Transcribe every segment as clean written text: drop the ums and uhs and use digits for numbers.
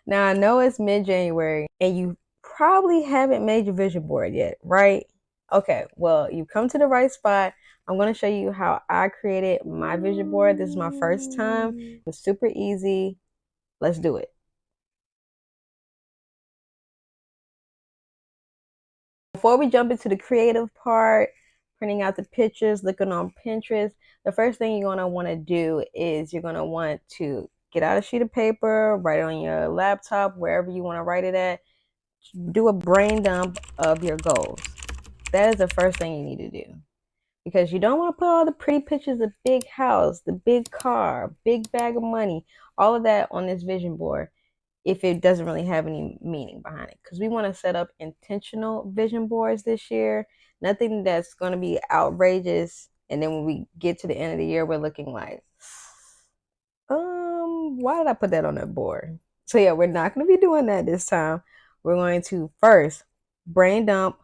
Now, I know it's mid-January and you probably haven't made your vision board yet, right? Okay, well, you come to the right spot. I'm going to show you how I created my vision board. This is my first time. It was super easy. Let's do it. Before we jump into the creative part, printing out the pictures, looking on Pinterest, the first thing you're going to want to do is you're going to want to get out a sheet of paper, write it on your laptop, wherever you want to write it at. Do a brain dump of your goals. That is the first thing you need to do. Because you don't want to put all the pretty pictures of big house, the big car, big bag of money, all of that on this vision board if it doesn't really have any meaning behind it. Because we want to set up intentional vision boards this year. Nothing that's going to be outrageous. And then when we get to the end of the year, we're looking like, why did I put that on that board? So yeah, we're not going to be doing that this time. We're going to first brain dump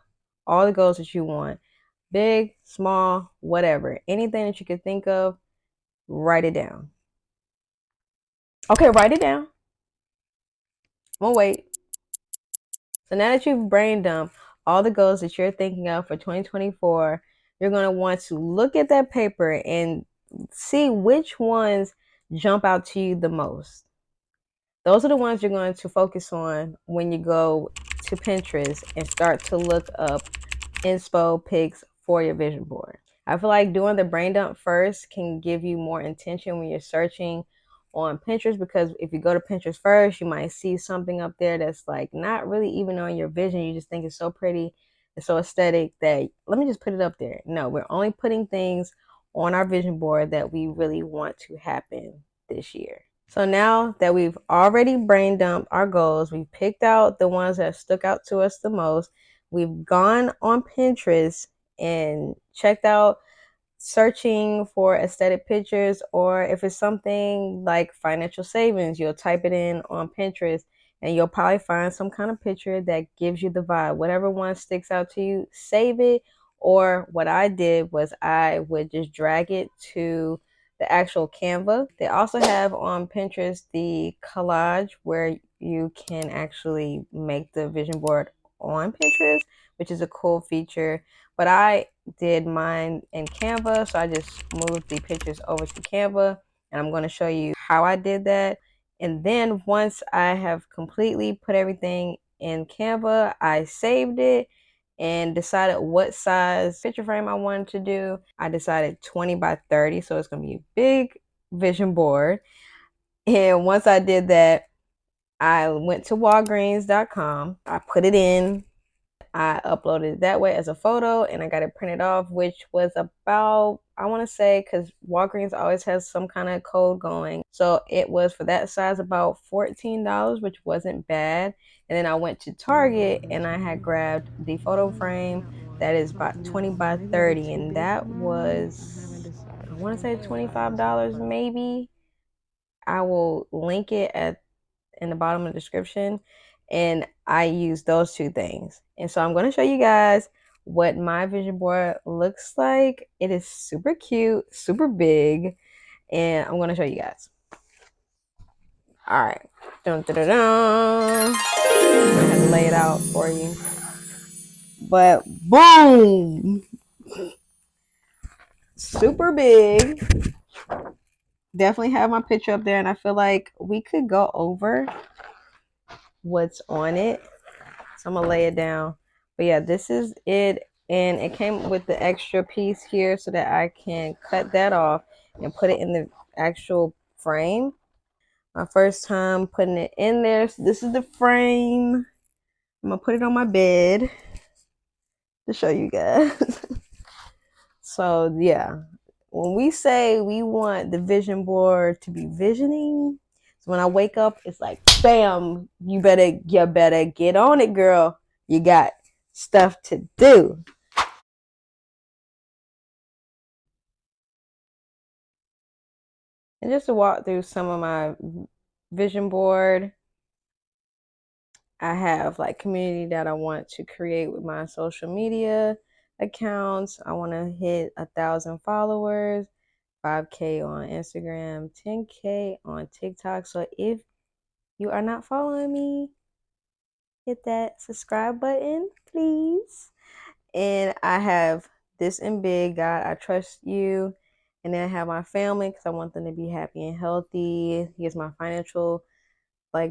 all the goals that you want. Big, small, whatever. Anything that you can think of, write it down. Okay, write it down. I'm gonna wait. So now that you've brain dumped all the goals that you're thinking of for 2024, you're going to want to look at that paper and see which ones jump out to you the most. Those are the ones you're going to focus on when you go to Pinterest and start to look up inspo pics for your vision board. I feel like doing the brain dump first can give you more intention when you're searching on Pinterest, because if you go to Pinterest first, you might see something up there that's like not really even on your vision. You just think it's so pretty, it's so aesthetic that let me just put it up there. No, we're only putting things on our vision board that we really want to happen this year. So now that we've already brain dumped our goals, we've picked out the ones that stuck out to us the most, we've gone on Pinterest and checked out searching for aesthetic pictures, or if it's something like financial savings, you'll type it in on Pinterest and you'll probably find some kind of picture that gives you the vibe. Whatever one sticks out to you, save it. Or what I did was I would just drag it to the actual Canva. They also have on Pinterest the collage where you can actually make the vision board on Pinterest, which is a cool feature. But I did mine in Canva, so I just moved the pictures over to Canva, and I'm going to show you how I did that. And then once I have completely put everything in Canva, I saved it and decided what size picture frame I wanted to do. I decided 20 by 30, so it's going to be a big vision board. And once I did that, I went to Walgreens.com. I put it in. I uploaded it that way as a photo and I got it printed off, which was about, I want to say, because Walgreens always has some kind of code going. So it was for that size about $14, which wasn't bad. And then I went to Target and I had grabbed the photo frame that is about 20 by 30. And that was, I want to say $25 maybe. I will link it at in the bottom of the description, and I use those two things. And so I'm going to show you guys what my vision board looks like. It is super cute, super big, and I'm going to show you guys. All right. Dun, dun, dun, dun. I'm going to have to lay it out for you. But boom! Super big. Definitely have my picture up there, and I feel like we could go over what's on it. So I'm gonna lay it down. But yeah, this is it. And it came with the extra piece here so that I can cut that off and put it in the actual frame. My first time putting it in there. So this is the frame. I'm gonna put it on my bed to show you guys. So yeah, when we say we want the vision board to be visioning, so when I wake up, it's like, bam, you better get on it, girl. You got stuff to do. And just to walk through some of my vision board, I have like community that I want to create with my social media accounts. I want to hit 1,000 followers, 5K on Instagram, 10K on TikTok. So if you are not following me, hit that subscribe button, please. And I have this in big, God, I trust you. And then I have my family because I want them to be happy and healthy. Here's my financial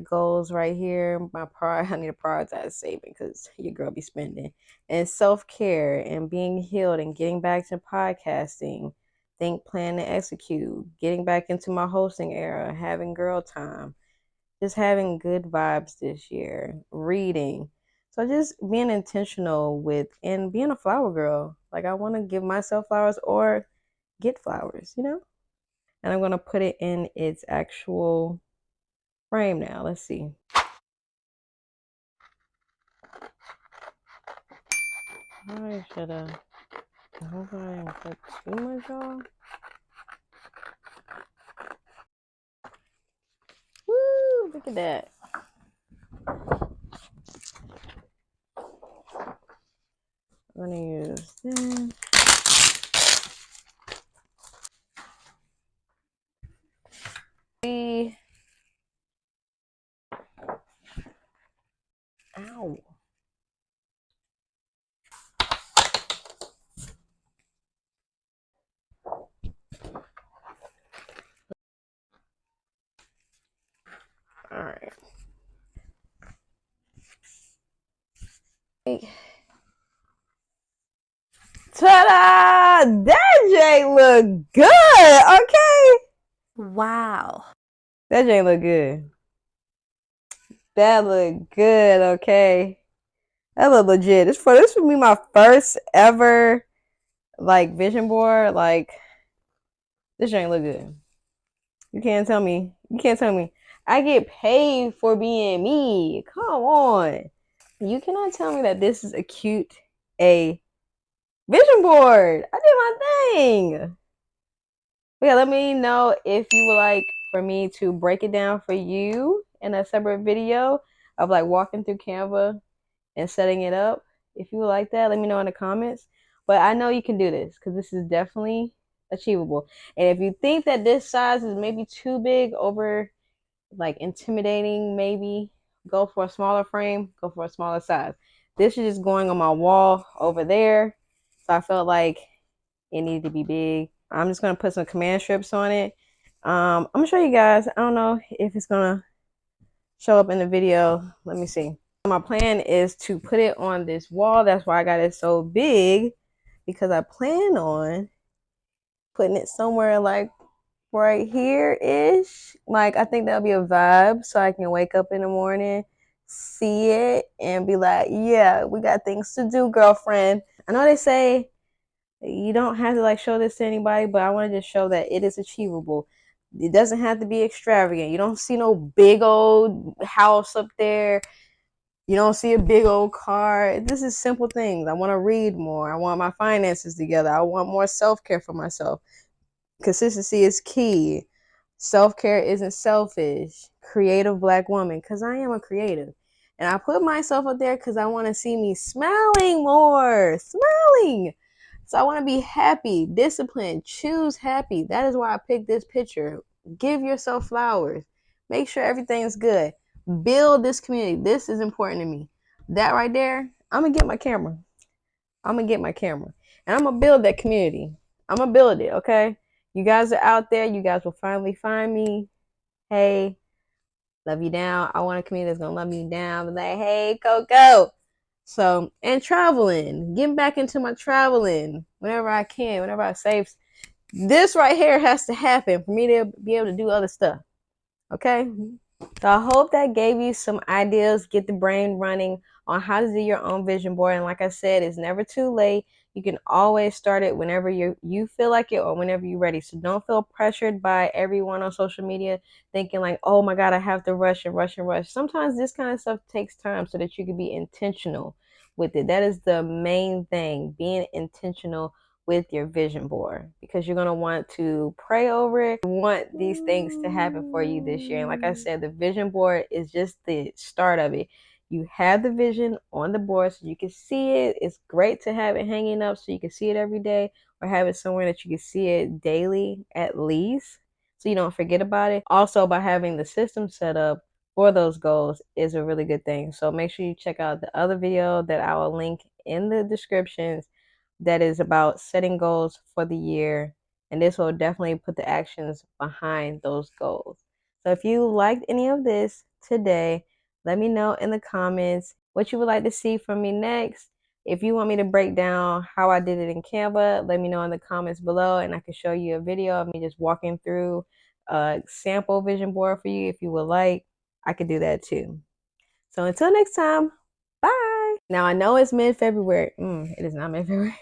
goals right here. My pride, I need to prioritize saving because your girl be spending. And self-care and being healed and getting back to podcasting. Think, plan, and execute. Getting back into my hosting era, having girl time, just having good vibes this year, reading. So just being intentional with and being a flower girl. Like I want to give myself flowers or get flowers, you know? And I'm going to put it in its actual frame now. Let's see. I should have. I hope I didn't put too much on. Woo! Look at that. I'm gonna use this. Ow. All right. Ta-da! That J look good. Okay. Wow. That J look good. That look good. Okay. That look legit. This would be my first ever vision board. This ain't look good. You can't tell me. You can't tell me. I get paid for being me. Come on. You cannot tell me that this is a vision board. I did my thing. But yeah, let me know if you would like for me to break it down for you in a separate video of walking through Canva and setting it up. If you would like that, let me know in the comments. But I know you can do this because this is definitely achievable. And if you think that this size is maybe too big, over intimidating, maybe go for a smaller frame, go for a smaller size. This is just going on my wall over there. So I felt like it needed to be big. I'm just gonna put some command strips on it. I'm gonna show you guys. I don't know if it's gonna show up in the video. Let me see. My plan is to put it on this wall. That's why I got it so big, because I plan on putting it somewhere right here ish. I think that'll be a vibe, so I can wake up in the morning, see it, and be like, yeah, we got things to do, girlfriend. I know they say you don't have to show this to anybody, but I want to just show that it is achievable. It doesn't have to be extravagant. You don't see no big old house up there. You don't see a big old car. This is simple things. I want to read more. I want my finances together. I want more self-care for myself. Consistency is key. Self-care isn't selfish. Creative Black woman, because I am a creative. And I put myself up there because I want to see me smiling more. Smiling. So I want to be happy, disciplined, choose happy. That is why I picked this picture. Give yourself flowers. Make sure everything's good. Build this community. This is important to me. That right there, I'm going to get my camera. I'm going to get my camera. And I'm going to build that community. I'm going to build it, okay? You guys are out there. You guys will finally find me. Hey, love you down. I want a community that's going to love me down. Be like, hey, Coco. So, and traveling. Getting back into my traveling whenever I can, whenever I save. This right here has to happen for me to be able to do other stuff. Okay? So I hope that gave you some ideas, get the brain running on how to do your own vision board. And like I said, it's never too late. You can always start it whenever you feel like it or whenever you're ready. So don't feel pressured by everyone on social media thinking oh my God, I have to rush and rush and rush. Sometimes this kind of stuff takes time so that you can be intentional with it. That is the main thing, being intentional with your vision board, because you're going to want to pray over it. You want these things to happen for you this year. And like I said, the vision board is just the start of it. You have the vision on the board so you can see it. It's great to have it hanging up so you can see it every day, or have it somewhere that you can see it daily at least so you don't forget about it. Also, by having the system set up for those goals is a really good thing. So make sure you check out the other video that I will link in the descriptions that is about setting goals for the year. And this will definitely put the actions behind those goals. So if you liked any of this today, let me know in the comments what you would like to see from me next. If you want me to break down how I did it in Canva, let me know in the comments below and I can show you a video of me just walking through a sample vision board for you if you would like. I could do that too. So until next time, bye. Now I know it's mid-February. It is not mid-February.